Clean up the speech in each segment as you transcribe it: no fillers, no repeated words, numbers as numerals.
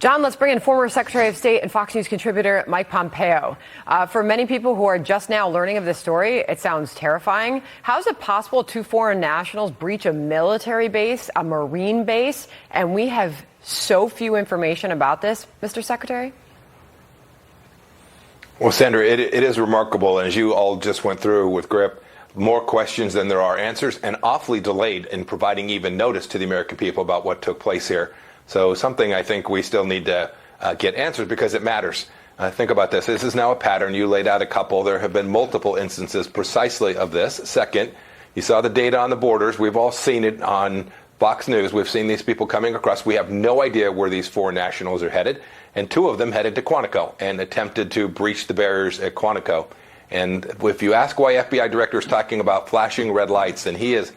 John, let's bring in former Secretary of State and Fox News contributor Mike Pompeo. For many people who are just now learning of this story, it sounds terrifying. How is it possible two foreign nationals breach a military base, a Marine base, and we have so few information about this, Mr. Secretary? Well, Sandra, it is remarkable. And as you all just went through with Grip, more questions than there are answers, and awfully delayed in providing even notice to the American people about what took place here. So something I think we still need to get answers because it matters. Think about this. This is now a pattern. You laid out a couple. There have been multiple instances precisely of this. Second, you saw the data on the borders. We've all seen it on Fox News. We've seen these people coming across. We have no idea where these foreign nationals are headed. And two of them headed to Quantico and attempted to breach the barriers at Quantico. And if you ask why FBI director is talking about flashing red lights, and he is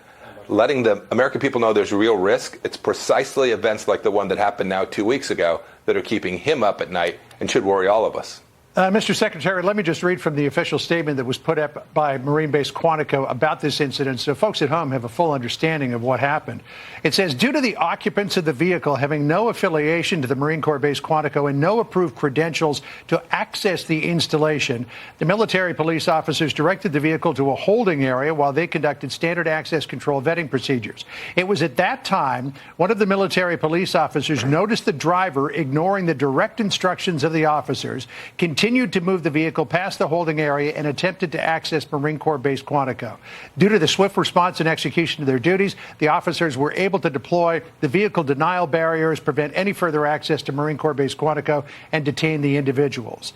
letting the American people know there's real risk, it's precisely events like the one that happened now 2 weeks ago that are keeping him up at night and should worry all of us. Mr. Secretary, let me just read from the official statement that was put up by Marine Base Quantico about this incident so folks at home have a full understanding of what happened. It says, due to the occupants of the vehicle having no affiliation to the Marine Corps Base Quantico and no approved credentials to access the installation, the military police officers directed the vehicle to a holding area while they conducted standard access control vetting procedures. It was at that time one of the military police officers noticed the driver ignoring the direct instructions of the officers, continued to move the vehicle past the holding area and attempted to access Marine Corps Base Quantico. Due to the swift response and execution of their duties, the officers were able to deploy the vehicle denial barriers, prevent any further access to Marine Corps Base Quantico, and detain the individuals.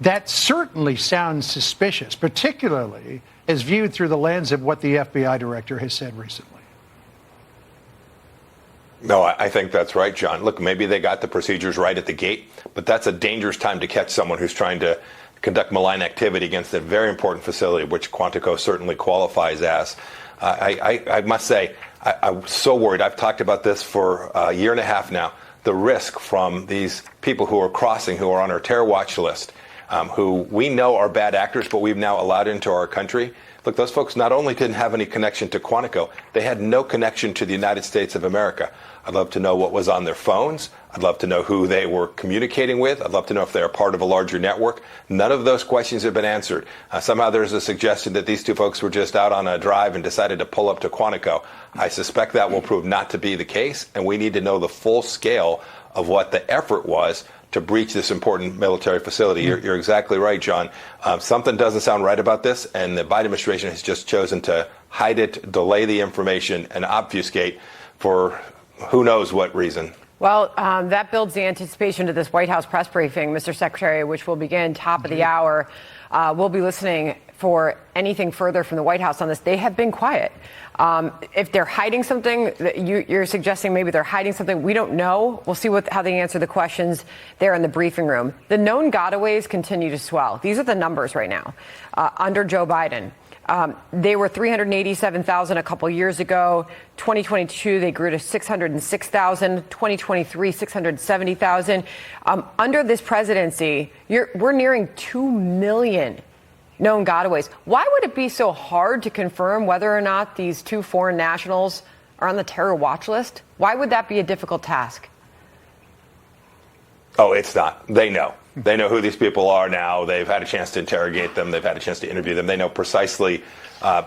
That certainly sounds suspicious, particularly as viewed through the lens of what the FBI director has said recently. No, I think that's right, John. Look, maybe they got the procedures right at the gate, but that's a dangerous time to catch someone who's trying to conduct malign activity against a very important facility, which Quantico certainly qualifies as. I must say, I'm so worried. I've talked about this for a year and a half now. The risk from these people who are crossing, who are on our terror watch list, who we know are bad actors, but we've now allowed into our country. Look, those folks not only didn't have any connection to Quantico, they had no connection to the United States of America. I'd love to know what was on their phones. I'd love to know who they were communicating with. I'd love to know if they're part of a larger network. None of those questions have been answered. Somehow there's a suggestion that these two folks were just out on a drive and decided to pull up to Quantico. I suspect that will prove not to be the case, and we need to know the full scale of what the effort was to breach this important military facility. You're exactly right, John. Something doesn't sound right about this, and the Biden administration has just chosen to hide it, delay the information, and obfuscate for who knows what reason. Well, that builds the anticipation to this White House press briefing, Mr. Secretary, which will begin top of the hour. We'll be listening for anything further from the White House on this. They have been quiet. If they're hiding something, you're suggesting maybe they're hiding something. We don't know. We'll see how they answer the questions there in the briefing room. The known gotaways continue to swell. These are the numbers right now under Joe Biden. They were 387,000 a couple years ago. 2022, they grew to 606,000. 2023, 670,000. Under this presidency, we're nearing 2 million known gotaways. Why would it be so hard to confirm whether or not these two foreign nationals are on the terror watch list? Why would that be a difficult task? Oh, it's not. They know. They know who these people are now. They've had a chance to interrogate them. They've had a chance to interview them. They know precisely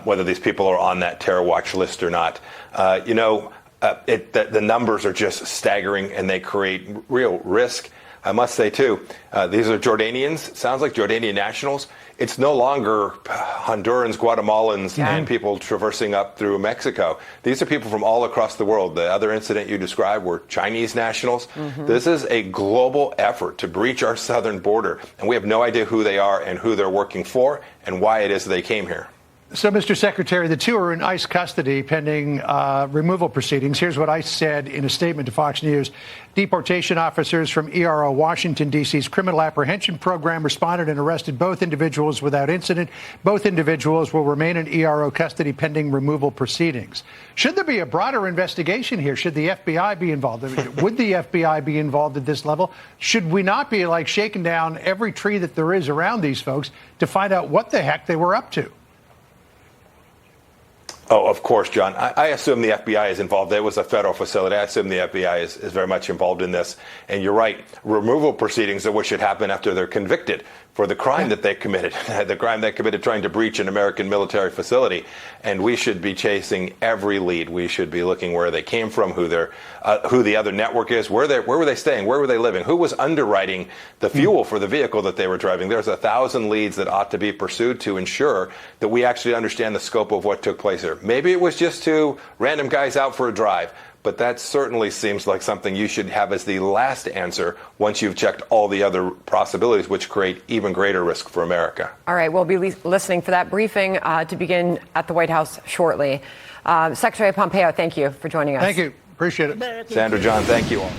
whether these people are on that terror watch list or not. The numbers are just staggering, and they create real risk. I must say, too, these are Jordanians. Sounds like Jordanian nationals. It's no longer Hondurans, Guatemalans, and people traversing up through Mexico. These are people from all across the world. The other incident you described were Chinese nationals. This is a global effort to breach our southern border, and we have no idea who they are and who they're working for and why it is they came here. So, Mr. Secretary, the two are in ICE custody pending removal proceedings. Here's what ICE said in a statement to Fox News. Deportation officers from ERO Washington, D.C.'s criminal apprehension program responded and arrested both individuals without incident. Both individuals will remain in ERO custody pending removal proceedings. Should there be a broader investigation here? Should the FBI be involved? Would the FBI be involved at this level? Should we not be shaking down every tree that there is around these folks to find out what the heck they were up to? Oh, of course, John. I assume the FBI is involved. It was a federal facility. I assume the FBI is very much involved in this. And you're right. Removal proceedings are what should happen after they're convicted for the crime that they committed, the crime they committed trying to breach an American military facility. And we should be chasing every lead. We should be looking where they came from, who the other network is, where were they staying, where were they living, who was underwriting the fuel for the vehicle that they were driving. There's 1,000 leads that ought to be pursued to ensure that we actually understand the scope of what took place here. Maybe it was just two random guys out for a drive, but that certainly seems like something you should have as the last answer once you've checked all the other possibilities, which create even greater risk for America. All right, we'll be listening for that briefing to begin at the White House shortly. Secretary Pompeo, thank you for joining us. Thank you. Appreciate it. Sandra, John, thank you all.